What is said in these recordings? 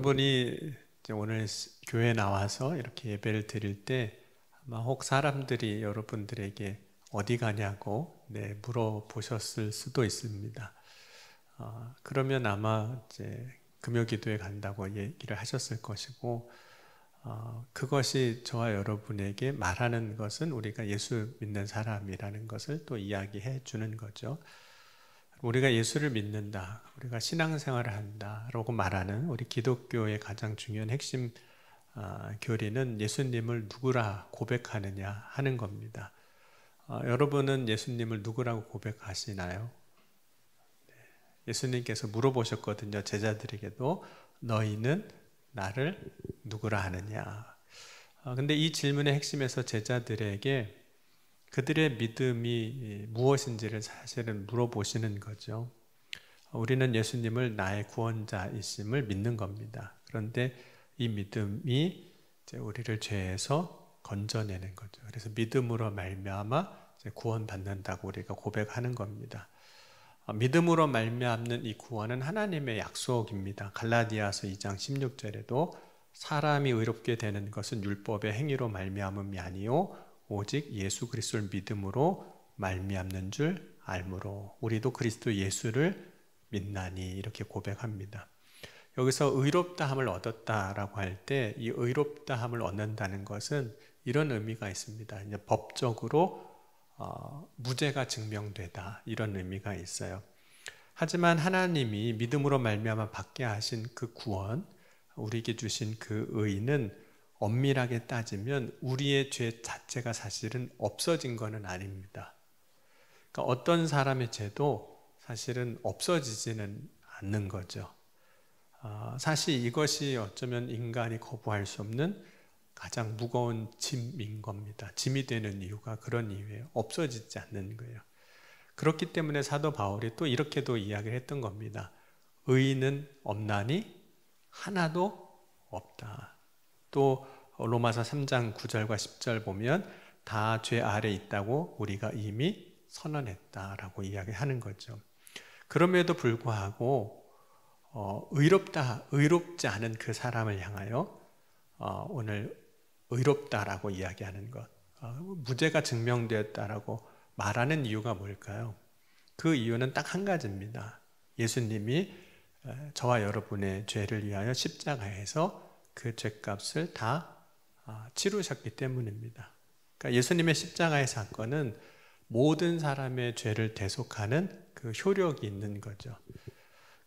여러분이 이제 오늘 교회에 나와서 이렇게 예배를 드릴 때 아마 혹 사람들이 여러분들에게 어디 가냐고 물어보셨을 수도 있습니다. 그러면 아마 이제 금요기도에 간다고 얘기를 하셨을 것이고, 그것이 저와 여러분에게 말하는 것은 우리가 예수 믿는 사람이라는 것을 또 이야기해 주는 거죠. 우리가 예수를 믿는다, 우리가 신앙생활을 한다라고 말하는 우리 기독교의 가장 중요한 핵심 교리는 예수님을 누구라 고백하느냐 하는 겁니다. 여러분은 예수님을 누구라고 고백하시나요? 예수님께서 물어보셨거든요. 제자들에게도 너희는 나를 누구라 하느냐. 근데 이 질문의 핵심에서 제자들에게 그들의 믿음이 무엇인지를 사실은 물어보시는 거죠. 우리는 예수님을 나의 구원자이심을 믿는 겁니다. 그런데 이 믿음이 이제 우리를 죄에서 건져내는 거죠. 그래서 믿음으로 말미암아 구원받는다고 우리가 고백하는 겁니다. 믿음으로 말미암는 이 구원은 하나님의 약속입니다. 갈라디아서 2장 16절에도 사람이 의롭게 되는 것은 율법의 행위로 말미암음이 아니요 오직 예수 그리스도를 믿음으로 말미암는 줄 알므로 우리도 그리스도 예수를 믿나니 이렇게 고백합니다. 여기서 의롭다함을 얻었다라고 할 때 이 의롭다함을 얻는다는 것은 이런 의미가 있습니다. 이제 법적으로 무죄가 증명되다 이런 의미가 있어요. 하지만 하나님이 믿음으로 말미암아 받게 하신 그 구원, 우리에게 주신 그 의는 엄밀하게 따지면 우리의 죄 자체가 사실은 없어진 것은 아닙니다. 그러니까 어떤 사람의 죄도 사실은 없어지지는 않는 거죠. 사실 이것이 어쩌면 인간이 거부할 수 없는 가장 무거운 짐인 겁니다. 짐이 되는 이유가 그런 이유예요. 없어지지 않는 거예요. 그렇기 때문에 사도 바울이 또 이렇게도 이야기를 했던 겁니다. 의인은 없나니 하나도 없다. 또 로마서 3장 9절과 10절 보면 다 죄 아래 있다고 우리가 이미 선언했다라고 이야기하는 거죠. 그럼에도 불구하고 의롭지 않은 그 사람을 향하여 오늘 의롭다라고 이야기하는 것, 무죄가 증명되었다라고 말하는 이유가 뭘까요? 그 이유는 딱 한 가지입니다. 예수님이 저와 여러분의 죄를 위하여 십자가에서 그 죄값을 다 치르셨기 때문입니다. 그러니까 예수님의 십자가의 사건은 모든 사람의 죄를 대속하는 그 효력이 있는 거죠.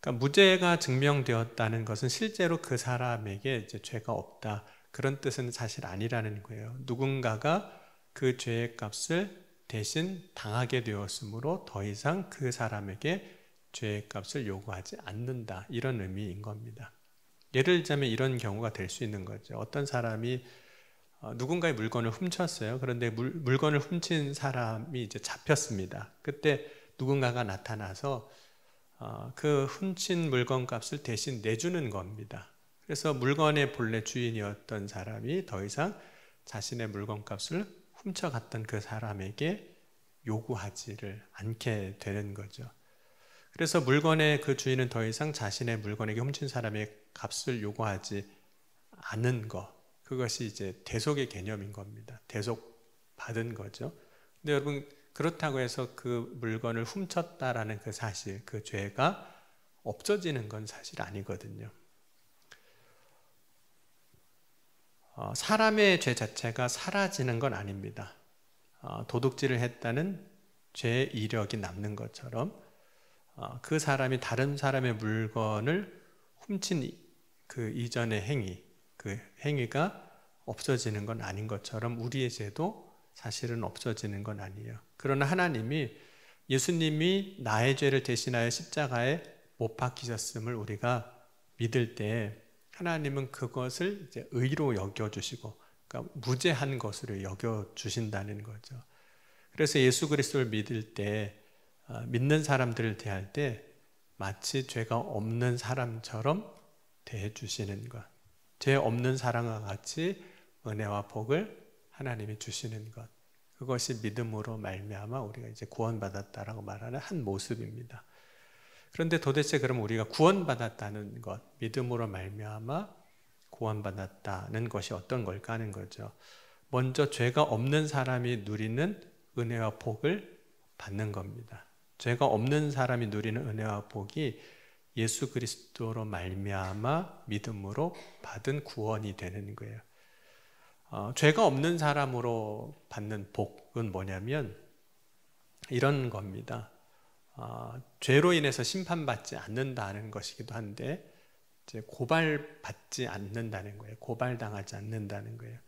그러니까 무죄가 증명되었다는 것은 실제로 그 사람에게 이제 죄가 없다 그런 뜻은 사실 아니라는 거예요. 누군가가 그 죄의 값을 대신 당하게 되었으므로 더 이상 그 사람에게 죄의 값을 요구하지 않는다 이런 의미인 겁니다. 예를 들자면 이런 경우가 될 수 있는 거죠. 어떤 사람이 누군가의 물건을 훔쳤어요. 그런데 물건을 훔친 사람이 이제 잡혔습니다. 그때 누군가가 나타나서 그 훔친 물건 값을 대신 내주는 겁니다. 그래서 물건의 본래 주인이었던 사람이 더 이상 자신의 물건 값을 훔쳐갔던 그 사람에게 요구하지를 않게 되는 거죠. 그래서 물건의 그 주인은 더 이상 자신의 물건에게 훔친 사람의 값을 요구하지 않은 것, 그것이 이제 대속의 개념인 겁니다. 대속받은 거죠. 근데 여러분, 그렇다고 해서 그 물건을 훔쳤다라는 그 사실, 그 죄가 없어지는 건 사실 아니거든요. 사람의 죄 자체가 사라지는 건 아닙니다. 도둑질을 했다는 죄의 이력이 남는 것처럼 그 사람이 다른 사람의 물건을 훔친 그 이전의 행위, 그 행위가 없어지는 건 아닌 것처럼 우리의 죄도 사실은 없어지는 건 아니에요. 그러나 하나님이 예수님이 나의 죄를 대신하여 십자가에 못 박히셨음을 우리가 믿을 때 하나님은 그것을 이제 의로 여겨주시고, 그러니까 무죄한 것으로 여겨주신다는 거죠. 그래서 예수 그리스도를 믿을 때, 믿는 사람들을 대할 때 마치 죄가 없는 사람처럼 대해주시는 것, 죄 없는 사람과 같이 은혜와 복을 하나님이 주시는 것, 그것이 믿음으로 말미암아 우리가 이제 구원받았다라고 말하는 한 모습입니다. 그런데 도대체 그럼 우리가 구원받았다는 것, 믿음으로 말미암아 구원받았다는 것이 어떤 걸까 하는 거죠. 먼저 죄가 없는 사람이 누리는 은혜와 복을 받는 겁니다. 죄가 없는 사람이 누리는 은혜와 복이 예수 그리스도로 말미암아 믿음으로 받은 구원이 되는 거예요. 죄가 없는 사람으로 받는 복은 뭐냐면 이런 겁니다. 죄로 인해서 심판받지 않는다는 것이기도 한데 이제 고발받지 않는다는 거예요. 고발당하지 않는다는 거예요.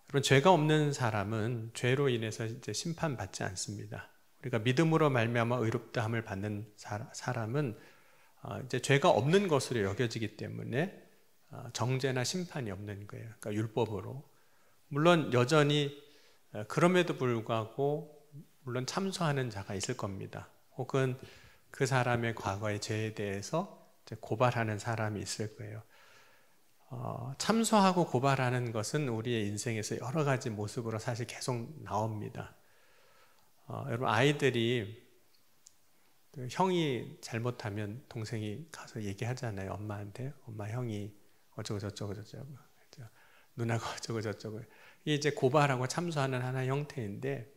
여러분, 죄가 없는 사람은 죄로 인해서 이제 심판받지 않습니다. 우리가 믿음으로 말미암아 의롭다함을 받는 사람은 이제 죄가 없는 것으로 여겨지기 때문에 정죄나 심판이 없는 거예요. 그러니까 율법으로. 물론 여전히 그럼에도 불구하고 물론 참소하는 자가 있을 겁니다. 혹은 그 사람의 과거의 죄에 대해서 고발하는 사람이 있을 거예요. 참소하고 고발하는 것은 우리의 인생에서 여러 가지 모습으로 사실 계속 나옵니다. 여러분, 아이들이 형이 잘못하면 동생이 가서 얘기하잖아요. 엄마한테. 엄마, 형이 어쩌고 저쩌고 저쩌고, 누나가 어쩌고 저쩌고. 이게 이제 고발하고 참소하는 하나의 형태인데,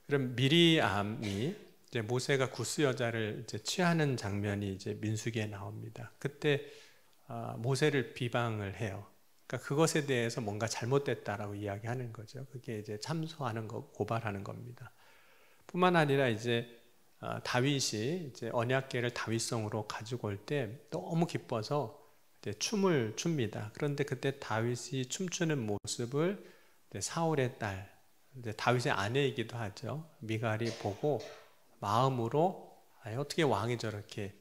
그럼 미리암이 이제 모세가 구스 여자를 이제 취하는 장면이 이제 민수기에 나옵니다. 그때 모세를 비방을 해요. 그러니까 그것에 대해서 뭔가 잘못됐다라고 이야기하는 거죠. 그게 이제 참소하는 거, 고발하는 겁니다. 뿐만 아니라 이제 다윗이 이제 언약궤를 다윗성으로 가지고 올 때 너무 기뻐서 이제 춤을 춥니다. 그런데 그때 다윗이 춤추는 모습을 이제 사울의 딸, 이제 다윗의 아내이기도 하죠. 미갈이 보고 마음으로 어떻게 왕이 저렇게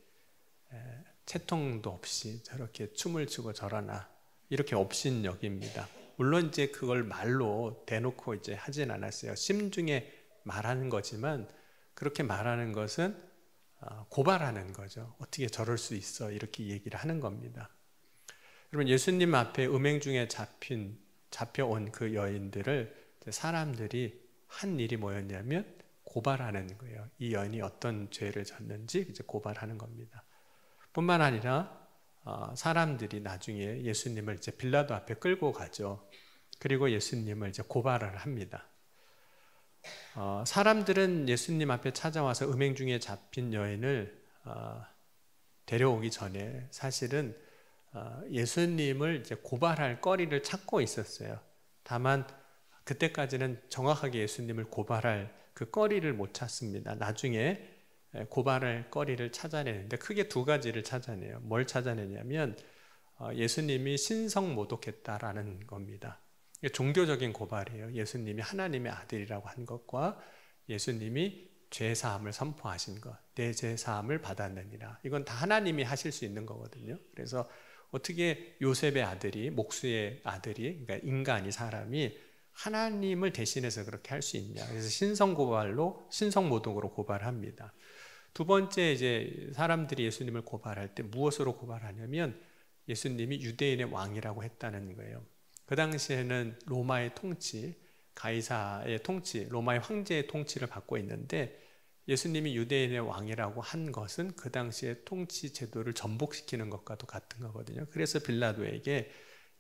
채통도 없이 저렇게 춤을 추고 저러나 이렇게 업신여깁니다. 물론 이제 그걸 말로 대놓고 이제 하진 않았어요. 심중에 말하는 거지만 그렇게 말하는 것은 고발하는 거죠. 어떻게 저럴 수 있어? 이렇게 얘기를 하는 겁니다. 여러분, 예수님 앞에 음행 중에 잡혀온 그 여인들을 사람들이 한 일이 뭐였냐면 고발하는 거예요. 이 여인이 어떤 죄를 졌는지 이제 고발하는 겁니다. 뿐만 아니라 사람들이 나중에 예수님을 이제 빌라도 앞에 끌고 가죠. 그리고 예수님을 이제 고발을 합니다. 사람들은 예수님 앞에 찾아와서 음행 중에 잡힌 여인을 데려오기 전에 사실은 예수님을 이제 고발할 거리를 찾고 있었어요. 다만 그때까지는 정확하게 예수님을 고발할 그 거리를 못 찾습니다. 나중에 고발할 거리를 찾아내는데 크게 두 가지를 찾아내요. 뭘 찾아내냐면 예수님이 신성모독했다라는 겁니다. 종교적인 고발이에요. 예수님이 하나님의 아들이라고 한 것과 예수님이 죄사함을 선포하신 것, 내 죄사함을 받았느니라. 이건 다 하나님이 하실 수 있는 거거든요. 그래서 어떻게 요셉의 아들이, 목수의 아들이, 그러니까 인간이, 사람이 하나님을 대신해서 그렇게 할 수 있냐. 그래서 신성고발로, 신성모독으로 고발합니다. 두 번째, 이제 사람들이 예수님을 고발할 때 무엇으로 고발하냐면 예수님이 유대인의 왕이라고 했다는 거예요. 그 당시에는 로마의 통치, 가이사의 통치, 로마의 황제의 통치를 받고 있는데 예수님이 유대인의 왕이라고 한 것은 그 당시의 통치 제도를 전복시키는 것과도 같은 거거든요. 그래서 빌라도에게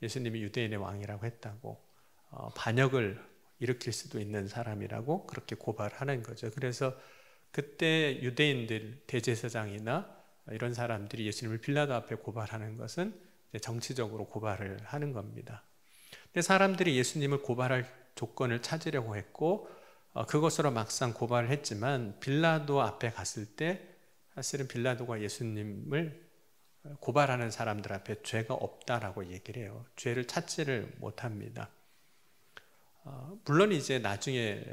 예수님이 유대인의 왕이라고 했다고, 반역을 일으킬 수도 있는 사람이라고 그렇게 고발하는 거죠. 그래서 그때 유대인들, 대제사장이나 이런 사람들이 예수님을 빌라도 앞에 고발하는 것은 정치적으로 고발을 하는 겁니다. 근데 사람들이 예수님을 고발할 조건을 찾으려고 했고 그것으로 막상 고발을 했지만 빌라도 앞에 갔을 때 사실은 빌라도가 예수님을 고발하는 사람들 앞에 죄가 없다라고 얘기를 해요. 죄를 찾지를 못합니다. 물론 이제 나중에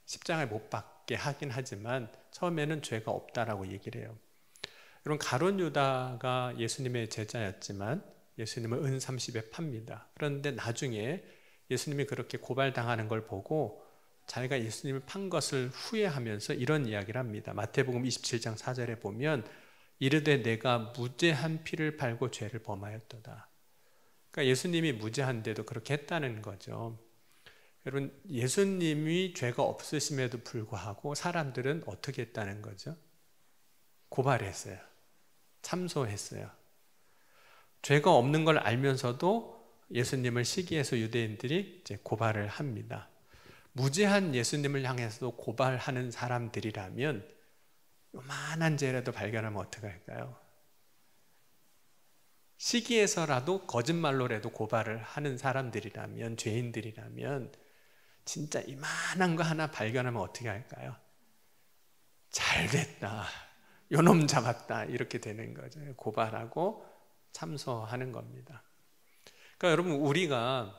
십자가에 못 박게 하긴 하지만 처음에는 죄가 없다라고 얘기를 해요. 여러분, 가룟 유다가 예수님의 제자였지만 예수님을 은 30에 팝니다. 그런데 나중에 예수님이 그렇게 고발당하는 걸 보고 자기가 예수님을 판 것을 후회하면서 이런 이야기를 합니다. 마태복음 27장 4절에 보면 이르되 내가 무죄한 피를 팔고 죄를 범하였도다. 그러니까 예수님이 무죄한데도 그렇게 했다는 거죠. 여러분, 예수님이 죄가 없으심에도 불구하고 사람들은 어떻게 했다는 거죠? 고발했어요. 참소했어요. 죄가 없는 걸 알면서도 예수님을 시기해서 유대인들이 이제 고발을 합니다. 무죄한 예수님을 향해서도 고발하는 사람들이라면 요만한 죄라도 발견하면 어떡할까요? 시기해서라도 거짓말로라도 고발을 하는 사람들이라면, 죄인들이라면 진짜 이만한 거 하나 발견하면 어떻게 할까요? 잘됐다, 요놈 잡았다, 이렇게 되는 거죠. 고발하고 참소하는 겁니다. 그러니까 여러분, 우리가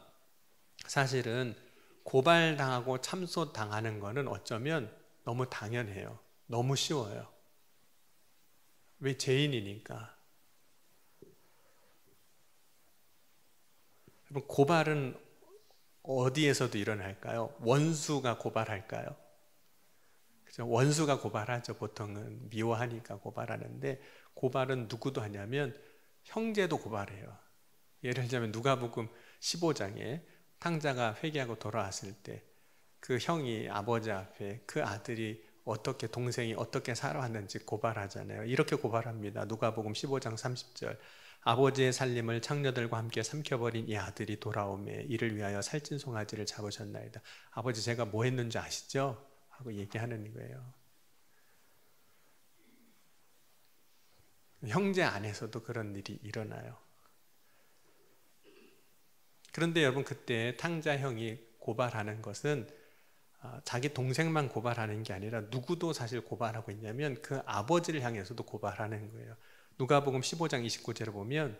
사실은 고발당하고 참소당하는 거는 어쩌면 너무 당연해요. 너무 쉬워요. 왜? 죄인이니까. 고발은 어디에서도 일어날까요? 원수가 고발할까요? 그죠? 원수가 고발하죠. 보통은 미워하니까 고발하는데, 고발은 누구도 하냐면 형제도 고발해요. 예를 들자면 누가복음 15장에 탕자가 회개하고 돌아왔을 때 그 형이 아버지 앞에 그 아들이 어떻게, 동생이 어떻게 살아왔는지 고발하잖아요. 이렇게 고발합니다. 누가복음 15장 30절. 아버지의 살림을 창녀들과 함께 삼켜버린 이 아들이 돌아오매 이를 위하여 살찐 송아지를 잡으셨나이다. 아버지, 제가 뭐 했는지 아시죠? 하고 얘기하는 거예요. 형제 안에서도 그런 일이 일어나요. 그런데 여러분, 그때 탕자 형이 고발하는 것은 자기 동생만 고발하는 게 아니라 누구도 사실 고발하고 있냐면 그 아버지를 향해서도 고발하는 거예요. 누가복음 15장 29절을 보면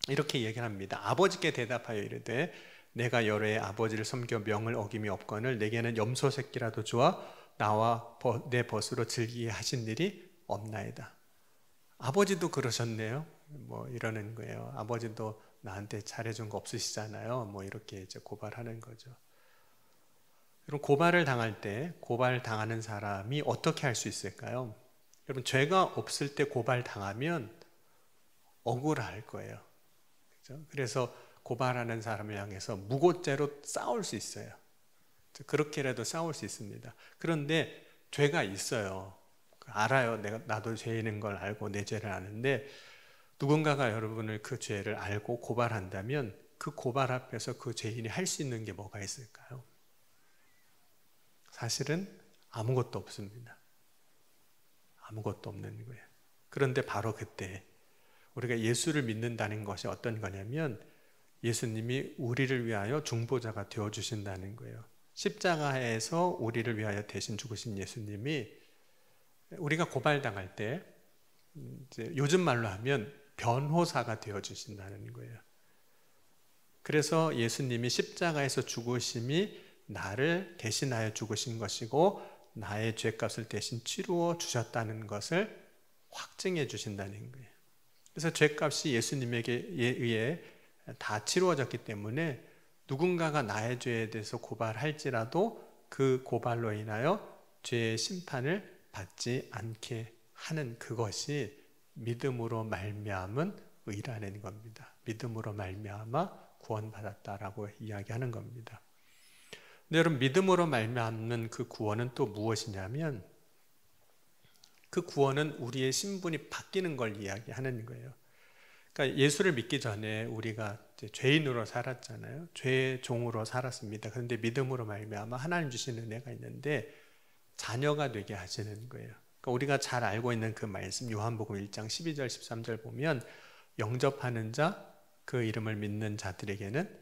이렇게 얘기를 합니다. 아버지께 대답하여 이르되 내가 여러 해 아버지를 섬겨 명을 어김이 없거늘 내게는 염소 새끼라도 주어 나와 내 벗으로 즐기게 하신 일이 없나이다. 아버지도 그러셨네요. 뭐 이러는 거예요. 아버지도 나한테 잘해준 거 없으시잖아요. 뭐 이렇게 이제 고발하는 거죠. 여러분, 고발을 당할 때 고발당하는 사람이 어떻게 할 수 있을까요? 여러분, 죄가 없을 때 고발당하면 억울할 거예요. 그렇죠? 그래서 고발하는 사람을 향해서 무고죄로 싸울 수 있어요. 그렇게라도 싸울 수 있습니다. 그런데 죄가 있어요. 알아요. 나도 죄인인 걸 알고 내 죄를 아는데 누군가가 여러분을 그 죄를 알고 고발한다면 그 고발 앞에서 그 죄인이 할 수 있는 게 뭐가 있을까요? 사실은 아무것도 없습니다. 아무것도 없는 거예요. 그런데 바로 그때 우리가 예수를 믿는다는 것이 어떤 거냐면 예수님이 우리를 위하여 중보자가 되어주신다는 거예요. 십자가에서 우리를 위하여 대신 죽으신 예수님이 우리가 고발당할 때 이제 요즘 말로 하면 변호사가 되어주신다는 거예요. 그래서 예수님이 십자가에서 죽으심이 나를 대신하여 죽으신 것이고 나의 죄값을 대신 치루어 주셨다는 것을 확증해 주신다는 거예요. 그래서 죄값이 예수님에게 의해 다 치루어졌기 때문에 누군가가 나의 죄에 대해서 고발할지라도 그 고발로 인하여 죄의 심판을 받지 않게 하는 그것이 믿음으로 말미암은 의라는 겁니다. 믿음으로 말미암아 구원받았다라고 이야기하는 겁니다. 근데 여러분, 믿음으로 말미암는 그 구원은 또 무엇이냐면 그 구원은 우리의 신분이 바뀌는 걸 이야기하는 거예요. 그러니까 예수를 믿기 전에 우리가 이제 죄인으로 살았잖아요. 죄의 종으로 살았습니다. 그런데 믿음으로 말미암아 하나님 주신 은혜가 있는데 자녀가 되게 하시는 거예요. 그러니까 우리가 잘 알고 있는 그 말씀 요한복음 1장 12절 13절 보면 영접하는 자, 그 이름을 믿는 자들에게는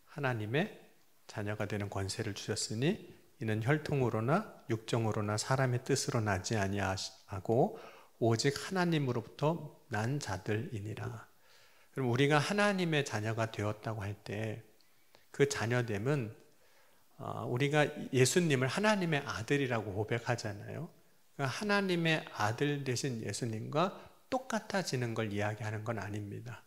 하나님의 자녀가 되는 권세를 주셨으니 이는 혈통으로나 육정으로나 사람의 뜻으로 나지 아니하고 오직 하나님으로부터 난 자들이니라. 그럼 우리가 하나님의 자녀가 되었다고 할 때 그 자녀됨은 우리가 예수님을 하나님의 아들이라고 고백하잖아요. 그러니까 하나님의 아들 되신 예수님과 똑같아지는 걸 이야기하는 건 아닙니다.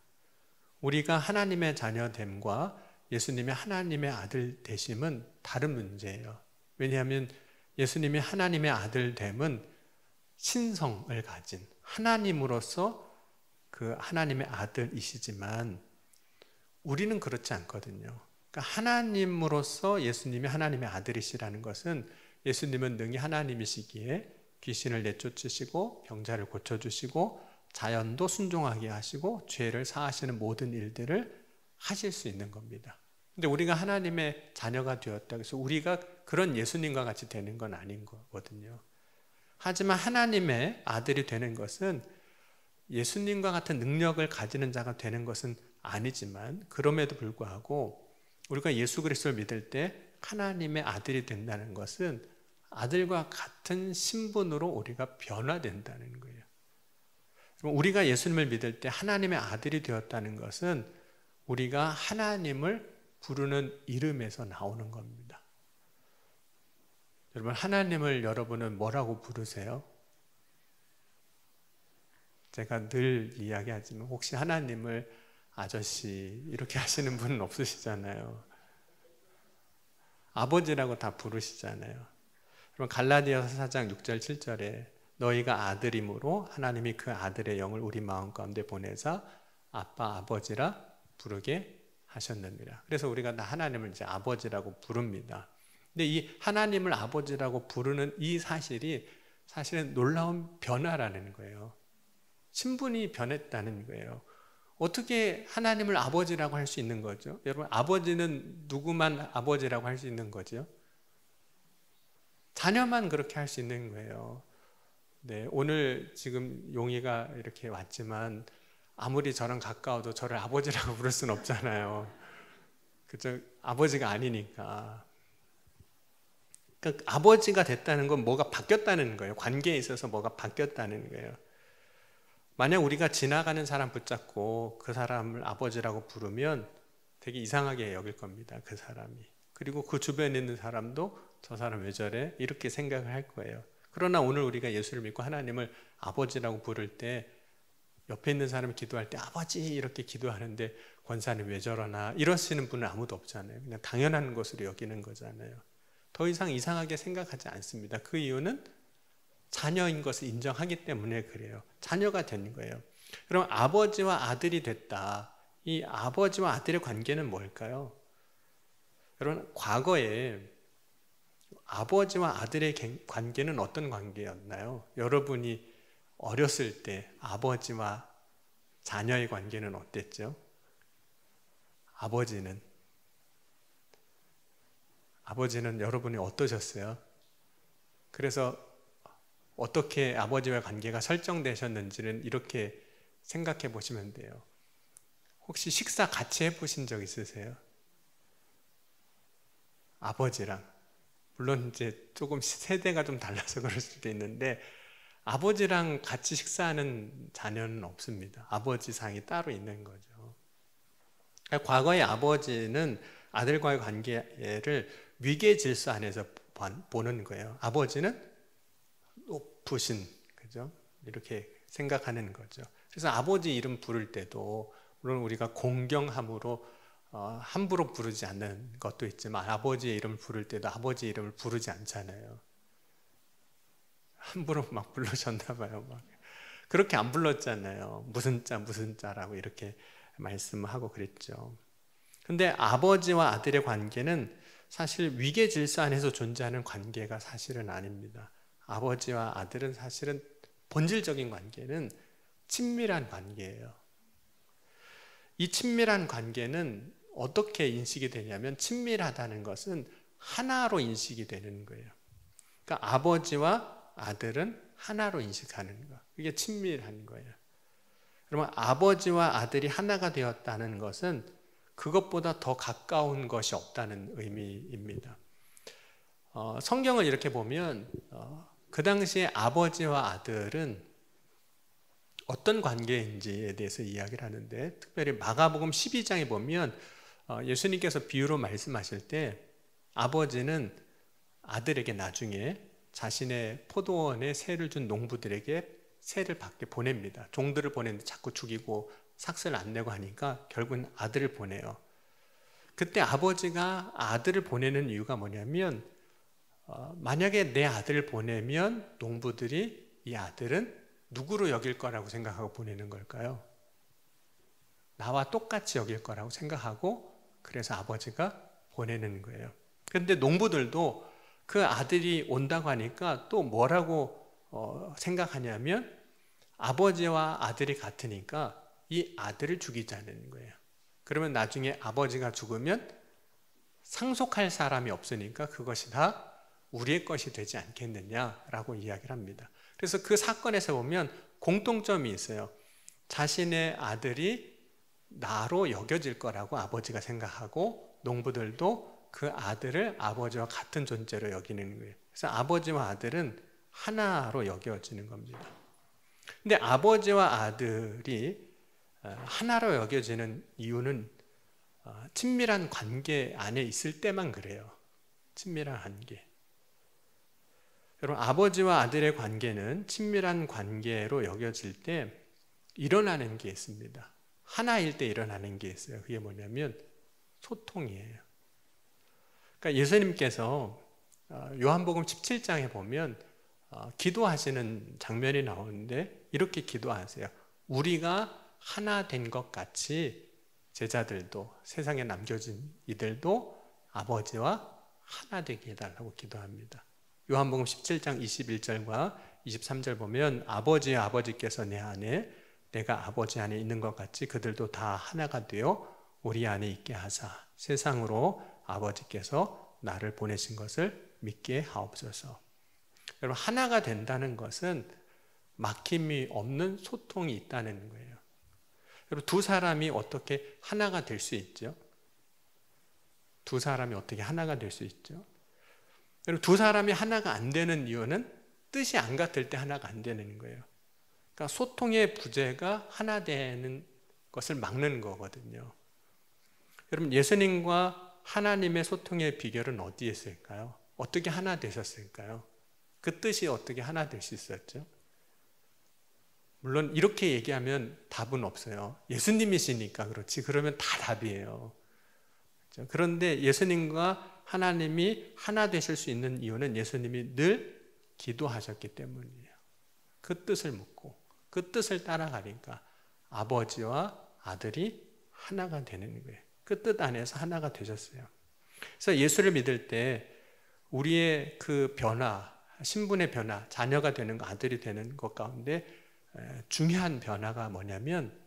우리가 하나님의 자녀됨과 예수님이 하나님의 아들 되심은 다른 문제예요. 왜냐하면 예수님이 하나님의 아들 됨은 신성을 가진 하나님으로서 그 하나님의 아들이시지만 우리는 그렇지 않거든요. 그러니까 하나님으로서 예수님이 하나님의 아들이시라는 것은 예수님은 능히 하나님이시기에 귀신을 내쫓으시고 병자를 고쳐주시고 자연도 순종하게 하시고 죄를 사하시는 모든 일들을 하실 수 있는 겁니다. 근데 우리가 하나님의 자녀가 되었다 그래서 우리가 그런 예수님과 같이 되는 건 아닌 거거든요. 하지만 하나님의 아들이 되는 것은 예수님과 같은 능력을 가지는 자가 되는 것은 아니지만 그럼에도 불구하고 우리가 예수 그리스도를 믿을 때 하나님의 아들이 된다는 것은 아들과 같은 신분으로 우리가 변화된다는 거예요. 우리가 예수님을 믿을 때 하나님의 아들이 되었다는 것은 우리가 하나님을 부르는 이름에서 나오는 겁니다. 여러분, 하나님을 여러분은 뭐라고 부르세요? 제가 늘 이야기하지만 혹시 하나님을 아저씨 이렇게 하시는 분은 없으시잖아요. 아버지라고 다 부르시잖아요. 그럼 갈라디아서 4장 6절 7절에 너희가 아들이므로 하나님이 그 아들의 영을 우리 마음 가운데 보내사 아빠 아버지라 부르게 하셨느니라. 그래서 우리가 다 하나님을 이제 아버지라고 부릅니다. 근데 이 하나님을 아버지라고 부르는 이 사실이 사실은 놀라운 변화라는 거예요. 신분이 변했다는 거예요. 어떻게 하나님을 아버지라고 할 수 있는 거죠? 여러분, 아버지는 누구만 아버지라고 할 수 있는 거죠? 자녀만 그렇게 할 수 있는 거예요. 네, 오늘 지금 용이가 이렇게 왔지만 아무리 저랑 가까워도 저를 아버지라고 부를 수는 없잖아요. 그죠? 아버지가 아니니까. 그러니까 아버지가 됐다는 건 뭐가 바뀌었다는 거예요. 관계에 있어서 뭐가 바뀌었다는 거예요. 만약 우리가 지나가는 사람 붙잡고 그 사람을 아버지라고 부르면 되게 이상하게 여길 겁니다. 그 사람이. 그리고 그 주변에 있는 사람도 저 사람 왜 저래? 이렇게 생각을 할 거예요. 그러나 오늘 우리가 예수를 믿고 하나님을 아버지라고 부를 때 옆에 있는 사람이 기도할 때 아버지 이렇게 기도하는데 권사님 왜 저러나 이러시는 분은 아무도 없잖아요. 그냥 당연한 것으로 여기는 거잖아요. 더 이상 이상하게 생각하지 않습니다. 그 이유는 자녀인 것을 인정하기 때문에 그래요. 자녀가 된 거예요. 그럼 아버지와 아들이 됐다. 이 아버지와 아들의 관계는 뭘까요? 여러분, 과거에 아버지와 아들의 관계는 어떤 관계였나요? 여러분이 어렸을 때 아버지와 자녀의 관계는 어땠죠? 아버지는 여러분이 어떠셨어요? 그래서 어떻게 아버지와 관계가 설정되셨는지는 이렇게 생각해 보시면 돼요. 혹시 식사 같이 해보신 적 있으세요? 아버지랑. 물론 이제 조금 세대가 좀 달라서 그럴 수도 있는데 아버지랑 같이 식사하는 자녀는 없습니다. 아버지 상이 따로 있는 거죠. 과거의 아버지는 아들과의 관계를 위계 질서 안에서 보는 거예요. 아버지는 높으신, 그죠? 이렇게 생각하는 거죠. 그래서 아버지 이름 부를 때도 물론 우리가 공경함으로 함부로 부르지 않는 것도 있지만 아버지의 이름을 부를 때도 아버지 이름을 부르지 않잖아요. 함부로 막 부르셨나 봐요. 막. 그렇게 안 불렀잖아요. 무슨 자라고 이렇게 말씀하고 그랬죠. 근데 아버지와 아들의 관계는 사실 위계 질서 안에서 존재하는 관계가 사실은 아닙니다. 아버지와 아들은 사실은 본질적인 관계는 친밀한 관계예요. 이 친밀한 관계는 어떻게 인식이 되냐면 친밀하다는 것은 하나로 인식이 되는 거예요. 그러니까 아버지와 아들은 하나로 인식하는 거. 이게 친밀한 거예요. 그러면 아버지와 아들이 하나가 되었다는 것은 그것보다 더 가까운 것이 없다는 의미입니다. 성경을 이렇게 보면 그 당시에 아버지와 아들은 어떤 관계인지에 대해서 이야기를 하는데 특별히 마가복음 12장에 보면 예수님께서 비유로 말씀하실 때 아버지는 아들에게 나중에 자신의 포도원에 새를 준 농부들에게 새를 밖에 보냅니다. 종들을 보냈는데 자꾸 죽이고 삭슬 안 내고 하니까 결국은 아들을 보내요. 그때 아버지가 아들을 보내는 이유가 뭐냐면 만약에 내 아들을 보내면 농부들이 이 아들은 누구로 여길 거라고 생각하고 보내는 걸까요? 나와 똑같이 여길 거라고 생각하고 그래서 아버지가 보내는 거예요. 그런데 농부들도 그 아들이 온다고 하니까 또 뭐라고 생각하냐면 아버지와 아들이 같으니까 이 아들을 죽이자는 거예요. 그러면 나중에 아버지가 죽으면 상속할 사람이 없으니까 그것이 다 우리의 것이 되지 않겠느냐라고 이야기를 합니다. 그래서 그 사건에서 보면 공통점이 있어요. 자신의 아들이 나로 여겨질 거라고 아버지가 생각하고 농부들도 그 아들을 아버지와 같은 존재로 여기는 거예요. 그래서 아버지와 아들은 하나로 여겨지는 겁니다. 근데 아버지와 아들이 하나로 여겨지는 이유는 친밀한 관계 안에 있을 때만 그래요. 친밀한 관계. 여러분, 아버지와 아들의 관계는 친밀한 관계로 여겨질 때 일어나는 게 있습니다. 하나일 때 일어나는 게 있어요. 그게 뭐냐면 소통이에요. 그러니까 예수님께서 요한복음 17장에 보면 기도하시는 장면이 나오는데 이렇게 기도하세요. 우리가 하나 된 것 같이 제자들도, 세상에 남겨진 이들도 아버지와 하나 되게 해달라고 기도합니다. 요한복음 17장 21절과 23절 보면 아버지께서 내 안에, 내가 아버지 안에 있는 것 같이 그들도 다 하나가 되어 우리 안에 있게 하사 세상으로 아버지께서 나를 보내신 것을 믿게 하옵소서. 여러분, 하나가 된다는 것은 막힘이 없는 소통이 있다는 거예요. 여러분, 두 사람이 어떻게 하나가 될 수 있죠? 두 사람이 어떻게 하나가 될 수 있죠? 여러분, 두 사람이 하나가 안 되는 이유는 뜻이 안 같을 때 하나가 안 되는 거예요. 그러니까 소통의 부재가 하나 되는 것을 막는 거거든요. 여러분, 예수님과 하나님의 소통의 비결은 어디에 있을까요? 어떻게 하나 되셨을까요? 그 뜻이 어떻게 하나 될 수 있었죠? 물론 이렇게 얘기하면 답은 없어요. 예수님이시니까 그렇지. 그러면 다 답이에요. 그런데 예수님과 하나님이 하나 되실 수 있는 이유는 예수님이 늘 기도하셨기 때문이에요. 그 뜻을 묻고 그 뜻을 따라가니까 아버지와 아들이 하나가 되는 거예요. 그 뜻 안에서 하나가 되셨어요. 그래서 예수를 믿을 때 우리의 그 변화, 신분의 변화, 자녀가 되는 것, 아들이 되는 것 가운데 중요한 변화가 뭐냐면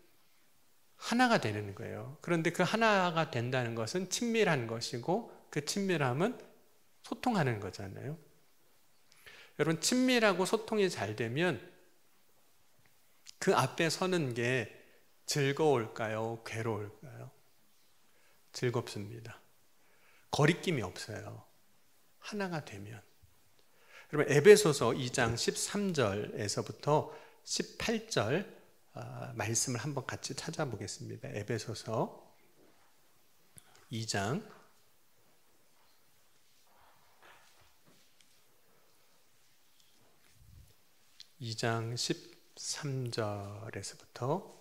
하나가 되는 거예요. 그런데 그 하나가 된다는 것은 친밀한 것이고 그 친밀함은 소통하는 거잖아요. 여러분, 친밀하고 소통이 잘 되면 그 앞에 서는 게 즐거울까요? 괴로울까요? 즐겁습니다. 거리낌이 없어요. 하나가 되면. 여러분, 에베소서 2장 13절에서부터 18절 말씀을 한번 같이 찾아보겠습니다. 에베소서 2장 13절에서부터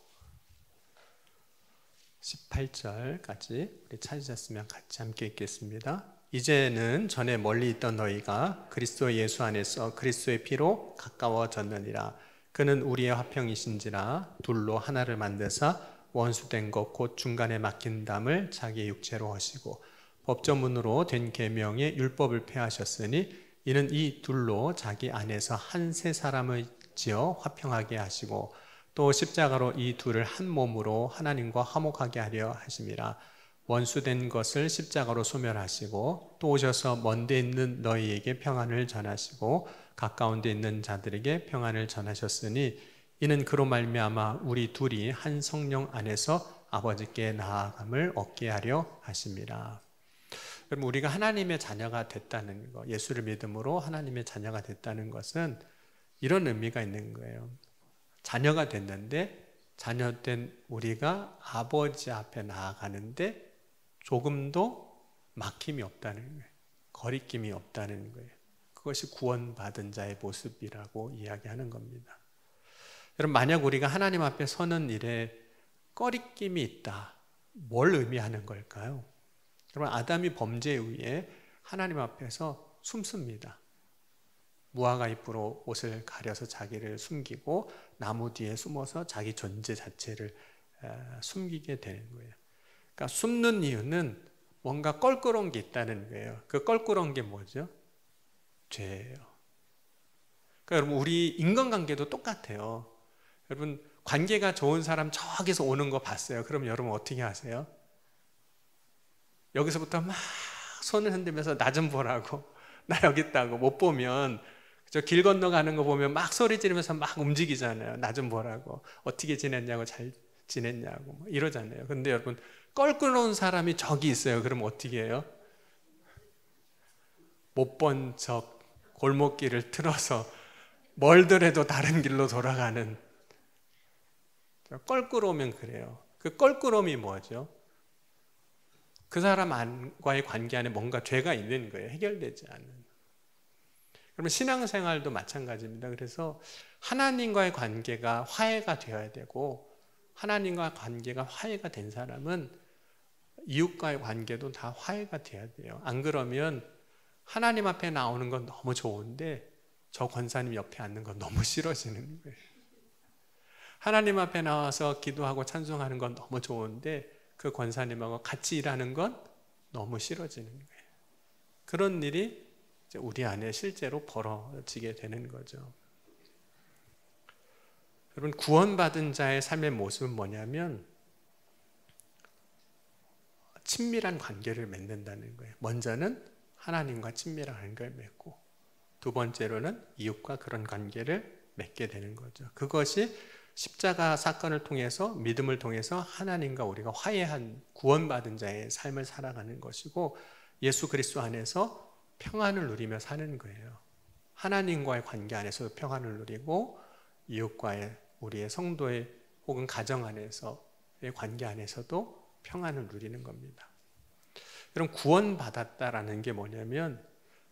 18절까지 우리 찾으셨으면 같이 함께 읽겠습니다. 이제는 전에 멀리 있던 너희가 그리스도 예수 안에서 그리스도의 피로 가까워졌느니라. 그는 우리의 화평이신지라 둘로 하나를 만드사 원수된 것 곧 중간에 막힌 담을 자기의 육체로 하시고 법조문으로 된 계명의 율법을 폐하셨으니 이는 이 둘로 자기 안에서 한 세 사람을 지어 화평하게 하시고 또 십자가로 이 둘을 한 몸으로 하나님과 화목하게 하려 하심이라. 원수된 것을 십자가로 소멸하시고 또 오셔서 먼데 있는 너희에게 평안을 전하시고 가까운 데 있는 자들에게 평안을 전하셨으니 이는 그로 말미암아 우리 둘이 한 성령 안에서 아버지께 나아감을 얻게 하려 하심이라. 여러분, 우리가 하나님의 자녀가 됐다는 것, 예수를 믿음으로 하나님의 자녀가 됐다는 것은 이런 의미가 있는 거예요. 자녀가 됐는데 자녀된 우리가 아버지 앞에 나아가는데 조금도 막힘이 없다는 거예요. 거리낌이 없다는 거예요. 그것이 구원받은 자의 모습이라고 이야기하는 겁니다. 여러분, 만약 우리가 하나님 앞에 서는 일에 거리낌이 있다. 뭘 의미하는 걸까요? 여러분, 아담이 범죄에 의해 하나님 앞에서 숨습니다. 무화과 잎으로 옷을 가려서 자기를 숨기고 나무 뒤에 숨어서 자기 존재 자체를 숨기게 되는 거예요. 그러니까 숨는 이유는 뭔가 껄끄러운 게 있다는 거예요. 그 껄끄러운 게 뭐죠? 죄예요. 그러니까 여러분 우리 인간관계도 똑같아요. 여러분 관계가 좋은 사람 저기서 오는 거 봤어요. 그럼 여러분 어떻게 하세요? 여기서부터 막 손을 흔들면서 나 좀 보라고, 나 여기 있다고. 못 보면 저 길 건너가는 거 보면 막 소리 지르면서 막 움직이잖아요. 나 좀 보라고, 어떻게 지냈냐고, 잘 지냈냐고 뭐 이러잖아요. 근데 여러분 껄끄러운 사람이 저기 있어요. 그럼 어떻게 해요? 못 본 척 골목길을 틀어서 멀더라도 다른 길로 돌아가는, 껄끄러우면 그래요. 그 껄끄러움이 뭐죠? 그 사람과의 관계 안에 뭔가 죄가 있는 거예요. 해결되지 않는. 그러면 신앙생활도 마찬가지입니다. 그래서 하나님과의 관계가 화해가 되어야 되고, 하나님과 관계가 화해가 된 사람은 이웃과의 관계도 다 화해가 돼야 돼요. 안 그러면 하나님 앞에 나오는 건 너무 좋은데 저 권사님 옆에 앉는 건 너무 싫어지는 거예요. 하나님 앞에 나와서 기도하고 찬송하는 건 너무 좋은데 그 권사님하고 같이 일하는 건 너무 싫어지는 거예요. 그런 일이 이제 우리 안에 실제로 벌어지게 되는 거죠. 여러분 구원받은 자의 삶의 모습은 뭐냐면 친밀한 관계를 맺는다는 거예요. 먼저는 하나님과 친밀한 관계를 맺고, 두 번째로는 이웃과 그런 관계를 맺게 되는 거죠. 그것이 십자가 사건을 통해서, 믿음을 통해서 하나님과 우리가 화해한 구원받은 자의 삶을 살아가는 것이고, 예수 그리스도 안에서 평안을 누리며 사는 거예요. 하나님과의 관계 안에서도 평안을 누리고 이웃과의, 우리의 성도의 혹은 가정 안에서의 관계 안에서도 평안을 누리는 겁니다. 여러분 구원받았다라는 게 뭐냐면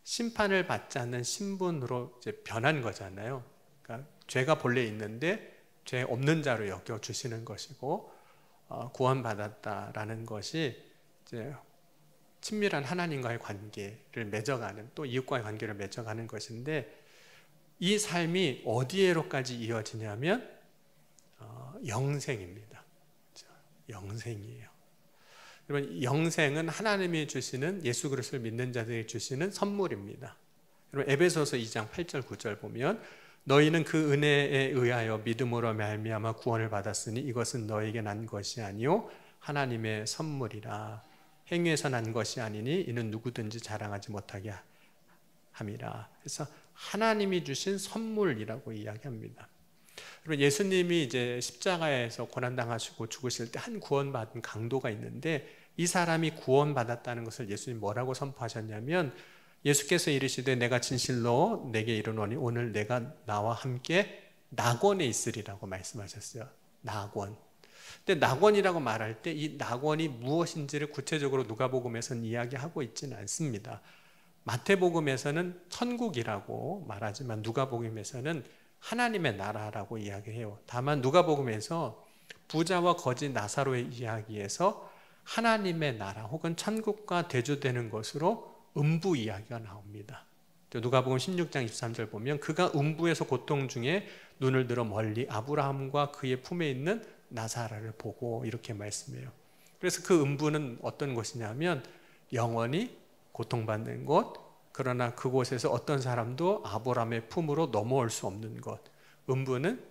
심판을 받지 않는 신분으로 이제 변한 거잖아요. 그러니까 죄가 본래 있는데 죄 없는 자로 여겨주시는 것이고, 구원받았다라는 것이 이제 친밀한 하나님과의 관계를 맺어가는, 또 이웃과의 관계를 맺어가는 것인데, 이 삶이 어디에로까지 이어지냐면 영생입니다. 영생이에요. 여러분 영생은 하나님이 주시는, 예수 그리스도를 믿는 자들이 주시는 선물입니다. 여러분 에베소서 2장 8절 9절 보면 너희는 그 은혜에 의하여 믿음으로 말미암아 구원을 받았으니 이것은 너에게 난 것이 아니요 하나님의 선물이라. 행위에서 난 것이 아니니 이는 누구든지 자랑하지 못하게 함이라. 그래서 하나님이 주신 선물이라고 이야기합니다. 여러분 예수님이 이제 십자가에서 고난당하시고 죽으실 때 한 구원받은 강도가 있는데, 이 사람이 구원받았다는 것을 예수님 뭐라고 선포하셨냐면, 예수께서 이르시되 내가 진실로 내게 이르노니 오늘 내가 나와 함께 낙원에 있으리라고 말씀하셨어요. 낙원. 근데 낙원이라고 말할 때 이 낙원이 무엇인지를 구체적으로 누가복음에서는 이야기하고 있지는 않습니다. 마태복음에서는 천국이라고 말하지만 누가복음에서는 하나님의 나라라고 이야기해요. 다만 누가복음에서 부자와 거지 나사로의 이야기에서 하나님의 나라 혹은 천국과 대조되는 것으로 음부 이야기가 나옵니다. 누가복음 16장 23절 보면 그가 음부에서 고통 중에 눈을 들어 멀리 아브라함과 그의 품에 있는 나사로를 보고 이렇게 말씀해요. 그래서 그 음부는 어떤 곳이냐면 영원히 고통받는 곳, 그러나 그곳에서 어떤 사람도 아브라함의 품으로 넘어올 수 없는 곳. 음부는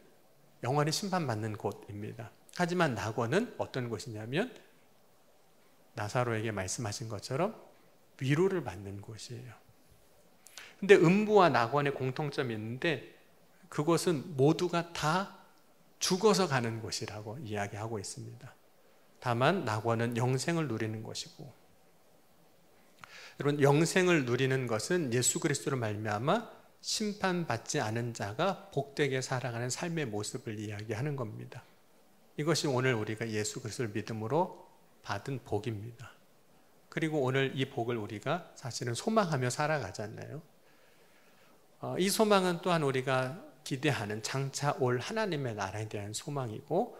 영원히 심판받는 곳입니다. 하지만 낙원은 어떤 곳이냐면 나사로에게 말씀하신 것처럼 위로를 받는 곳이에요. 근데 음부와 낙원의 공통점이 있는데 그곳은 모두가 다 죽어서 가는 곳이라고 이야기하고 있습니다. 다만 낙원은 영생을 누리는 것이고, 여러분 영생을 누리는 것은 예수 그리스도로 말미암아 심판받지 않은 자가 복되게 살아가는 삶의 모습을 이야기하는 겁니다. 이것이 오늘 우리가 예수 그리스도를 믿음으로 받은 복입니다. 그리고 오늘 이 복을 우리가 사실은 소망하며 살아가잖아요. 이 소망은 또한 우리가 기대하는 장차 올 하나님의 나라에 대한 소망이고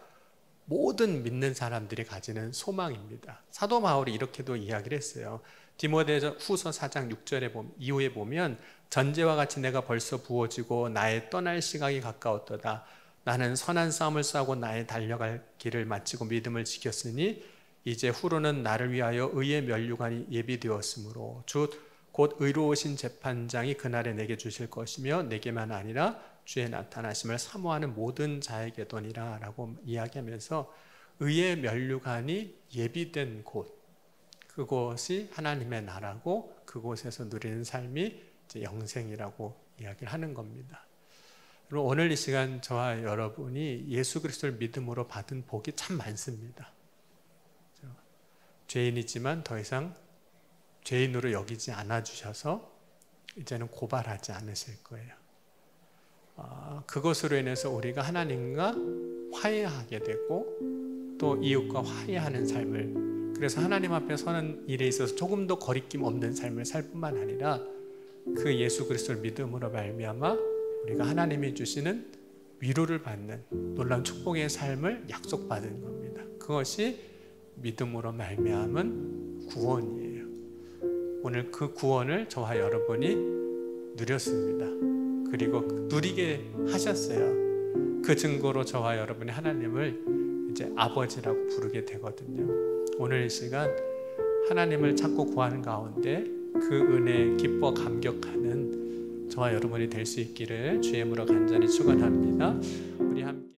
모든 믿는 사람들이 가지는 소망입니다. 사도 바울이 이렇게도 이야기를 했어요. 디모데 후서 4장 6절에 이후에 보면 전제와 같이 내가 벌써 부어지고 나의 떠날 시각이 가까웠도다. 나는 선한 싸움을 싸우고 나의 달려갈 길을 마치고 믿음을 지켰으니 이제 후로는 나를 위하여 의의 면류관이 예비되었으므로 주 곧 의로우신 재판장이 그날에 내게 주실 것이며 내게만 아니라 주의 나타나심을 사모하는 모든 자에게도니라 라고 이야기하면서 의의 면류관이 예비된 곳, 그곳이 하나님의 나라고 그곳에서 누리는 삶이 이제 영생이라고 이야기를 하는 겁니다. 그리고 오늘 이 시간 저와 여러분이 예수 그리스도를 믿음으로 받은 복이 참 많습니다. 죄인이지만 더 이상 죄인으로 여기지 않아 주셔서 이제는 고발하지 않으실 거예요. 그것으로 인해서 우리가 하나님과 화해하게 되고 또 이웃과 화해하는 삶을, 그래서 하나님 앞에 서는 일에 있어서 조금 더 거리낌 없는 삶을 살 뿐만 아니라 그 예수 그리스도를 믿음으로 말미암아 우리가 하나님이 주시는 위로를 받는 놀라운 축복의 삶을 약속받은 겁니다. 그것이 믿음으로 말미암은 구원이에요. 오늘 그 구원을 저와 여러분이 누렸습니다. 그리고 누리게 하셨어요. 그 증거로 저와 여러분이 하나님을 이제 아버지라고 부르게 되거든요. 오늘 이 시간 하나님을 찾고 구하는 가운데 그 은혜에 기뻐 감격하는 저와 여러분이 될 수 있기를 주의 이름으로 간절히 축원합니다. 우리 함께